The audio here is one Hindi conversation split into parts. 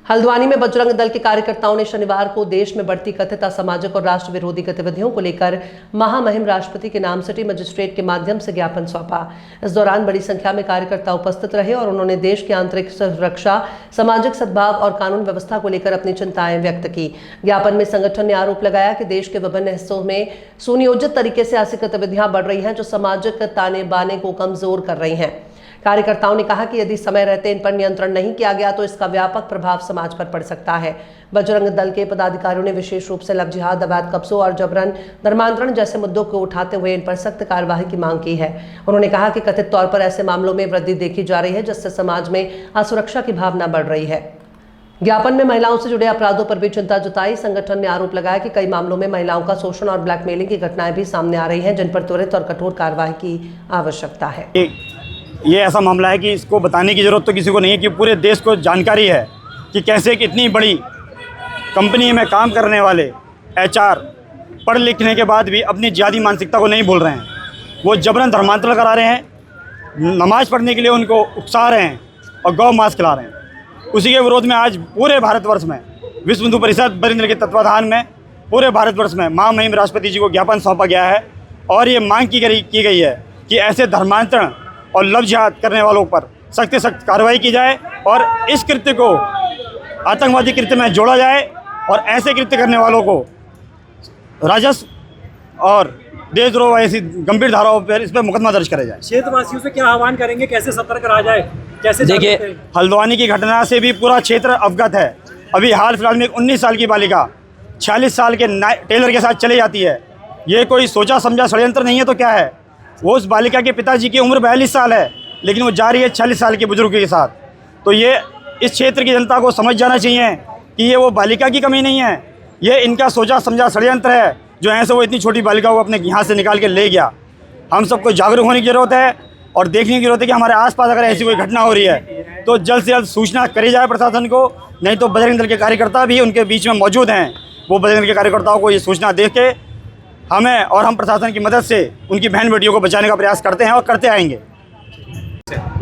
हल्द्वानी में बजरंग दल के कार्यकर्ताओं ने शनिवार को देश में बढ़ती कथित असामाजिक और राष्ट्र विरोधी गतिविधियों को लेकर महामहिम राष्ट्रपति के नाम सिटी मजिस्ट्रेट के माध्यम से ज्ञापन सौंपा। इस दौरान बड़ी संख्या में कार्यकर्ता उपस्थित रहे और उन्होंने देश की आंतरिक सुरक्षा, सामाजिक सद्भाव और कानून व्यवस्था को लेकर अपनी चिंताएं व्यक्त की। ज्ञापन में संगठन ने आरोप लगाया कि देश के विभिन्न हिस्सों में सुनियोजित तरीके से ऐसी गतिविधियां बढ़ रही हैं जो सामाजिक ताने बाने को कमजोर कर रही हैं। कार्यकर्ताओं ने कहा कि यदि समय रहते इन पर नियंत्रण नहीं किया गया तो इसका व्यापक प्रभाव समाज पर पड़ सकता है। बजरंग दल के पदाधिकारियों ने विशेष रूप से लव जिहाद, अवैध कब्जों और जबरन धर्मांतरण जैसे मुद्दों को उठाते हुए इन पर सख्त कार्यवाही की मांग की है। उन्होंने कहा कि कथित तौर पर ऐसे मामलों में वृद्धि देखी जा रही है जिससे समाज में असुरक्षा की भावना बढ़ रही है। ज्ञापन में महिलाओं से जुड़े अपराधों पर भी चिंता जताई। संगठन ने आरोप लगाया कि कई मामलों में महिलाओं का शोषण और ब्लैकमेलिंग की घटनाएं भी सामने आ रही हैं जिन पर त्वरित और कठोर कार्रवाई की आवश्यकता है। ये ऐसा मामला है कि इसको बताने की ज़रूरत तो किसी को नहीं है कि पूरे देश को जानकारी है कि कैसे एक इतनी बड़ी कंपनी में काम करने वाले HR पढ़ लिखने के बाद भी अपनी जाति मानसिकता को नहीं भूल रहे हैं। वो जबरन धर्मांतरण करा रहे हैं, नमाज़ पढ़ने के लिए उनको उकसा रहे हैं और गौ मांस खिला रहे हैं। उसी के विरोध में आज पूरे भारतवर्ष में विश्व हिंदू परिषद बजरंग दल के तत्वाधान में पूरे भारतवर्ष में महामहिम राष्ट्रपति जी को ज्ञापन सौंपा गया है और ये मांग की गई है कि ऐसे धर्मांतरण और लव जिहाद करने वालों पर सख्त से सख्त कार्रवाई की जाए और इस कृत्य को आतंकवादी कृत्य में जोड़ा जाए और ऐसे कृत्य करने वालों को राजस्व और देशद्रोह ऐसी गंभीर धाराओं पर इस पर मुकदमा दर्ज करा जाए। क्षेत्रवासियों से क्या आह्वान करेंगे, कैसे सतर्क रहा जाए? कैसे देखिए, हल्द्वानी की घटना से भी पूरा क्षेत्र अवगत है। अभी हाल फिलहाल में 19 साल की बालिका 46 साल के टेलर के साथ चली जाती है। ये कोई सोचा समझा षड्यंत्र नहीं है तो क्या है? वो उस बालिका के पिताजी की उम्र 42 साल है लेकिन वो जा रही है 46 साल के बुजुर्ग के साथ। तो ये इस क्षेत्र की जनता को समझ जाना चाहिए कि ये वो बालिका की कमी नहीं है, ये इनका सोचा समझा षड्यंत्र है जो ऐसे वो इतनी छोटी बालिका को अपने यहाँ से निकाल के ले गया। हम सबको जागरूक होने की ज़रूरत है और देखने की ज़रूरत है कि हमारे आसपास अगर ऐसी कोई घटना हो रही है तो जल्द से जल्द सूचना करी जाए प्रशासन को। नहीं तो बजरंग दल के कार्यकर्ता भी उनके बीच में मौजूद हैं, वो बजरंग दल के कार्यकर्ताओं को ये सूचना दे के हमें और हम प्रशासन की मदद से उनकी बहन बेटियों को बचाने का प्रयास करते हैं और करते आएंगे।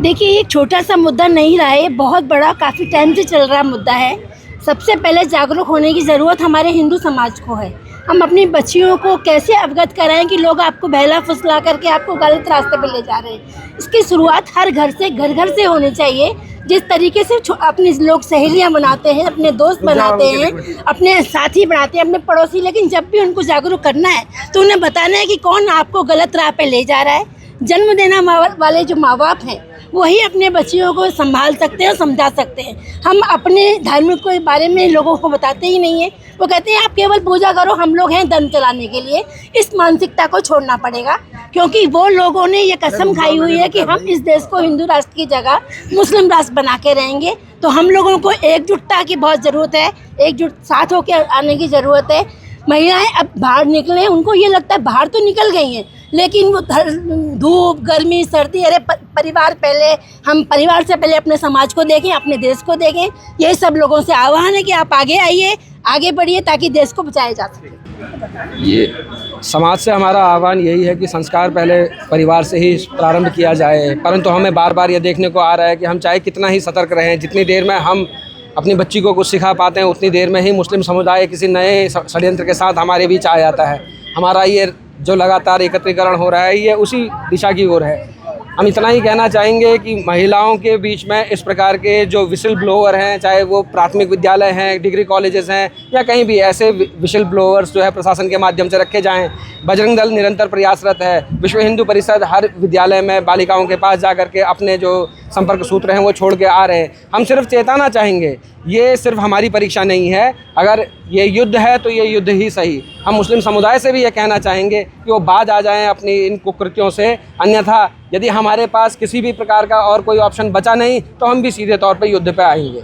देखिए, ये छोटा सा मुद्दा नहीं रहा है, बहुत बड़ा काफ़ी टाइम से चल रहा मुद्दा है। सबसे पहले जागरूक होने की ज़रूरत हमारे हिंदू समाज को है। हम अपनी बच्चियों को कैसे अवगत कराएं कि लोग आपको बहला फुसला करके आपको गलत रास्ते पर ले जा रहे हैं। इसकी शुरुआत हर घर से होनी चाहिए। जिस तरीके से अपने लोग सहेलियां बनाते हैं, अपने दोस्त बनाते हैं, अपने साथी बनाते हैं, अपने पड़ोसी, लेकिन जब भी उनको जागरूक करना है तो उन्हें बताना है कि कौन आपको गलत राह पे ले जा रहा है। जन्म देना वाले जो माँ बाप हैं वही अपने बच्चियों को संभाल सकते हैं और समझा सकते हैं। हम अपने धार्मिक के बारे में लोगों को बताते ही नहीं है। वो कहते हैं आप केवल पूजा करो, हम लोग हैं धर्म चलाने के लिए। इस मानसिकता को छोड़ना पड़ेगा क्योंकि वो लोगों ने ये कसम खाई हुई है कि हम इस देश को हिंदू राष्ट्र की जगह मुस्लिम राष्ट्र बना के रहेंगे। तो हम लोगों को एकजुटता की बहुत ज़रूरत है, एकजुट साथ होकर आने की ज़रूरत है। महिलाएं अब बाहर निकले, उनको ये लगता है बाहर तो निकल गई हैं लेकिन वो धूप, गर्मी, सर्दी, अरे परिवार पहले, हम परिवार से पहले अपने समाज को देखें, अपने देश को देखें। यही सब लोगों से आह्वान है कि आप आगे आइए, आगे बढ़िए ताकि देश को बचाया जा सके। ये समाज से हमारा आह्वान यही है कि संस्कार पहले परिवार से ही प्रारंभ किया जाए, परंतु हमें बार बार ये देखने को आ रहा है कि हम चाहे कितना ही सतर्क रहें, जितनी देर में हम अपनी बच्ची को कुछ सिखा पाते हैं उतनी देर में ही मुस्लिम समुदाय किसी नए षड्यंत्र के साथ हमारे बीच आ जाता है। हमारा ये जो लगातार एकत्रीकरण हो रहा है ये उसी दिशा की ओर है। हम इतना ही कहना चाहेंगे कि महिलाओं के बीच में इस प्रकार के जो विशल ब्लोअर हैं, चाहे वो प्राथमिक विद्यालय हैं, डिग्री कॉलेजेस हैं या कहीं भी, ऐसे विशल ब्लोअर्स जो है प्रशासन के माध्यम से रखे जाएं। बजरंग दल निरंतर प्रयासरत है। विश्व हिंदू परिषद हर विद्यालय में बालिकाओं के पास जाकर के अपने जो संपर्क सूत्र हैं वो छोड़ के आ रहे हैं। हम सिर्फ चेताना चाहेंगे, ये सिर्फ हमारी परीक्षा नहीं है। अगर ये युद्ध है तो ये युद्ध ही सही। हम मुस्लिम समुदाय से भी ये कहना चाहेंगे कि वो बाज आ जाएं अपनी इन कुकृत्यों से, अन्यथा यदि हमारे पास किसी भी प्रकार का और कोई ऑप्शन बचा नहीं तो हम भी सीधे तौर पर युद्ध पे आएंगे।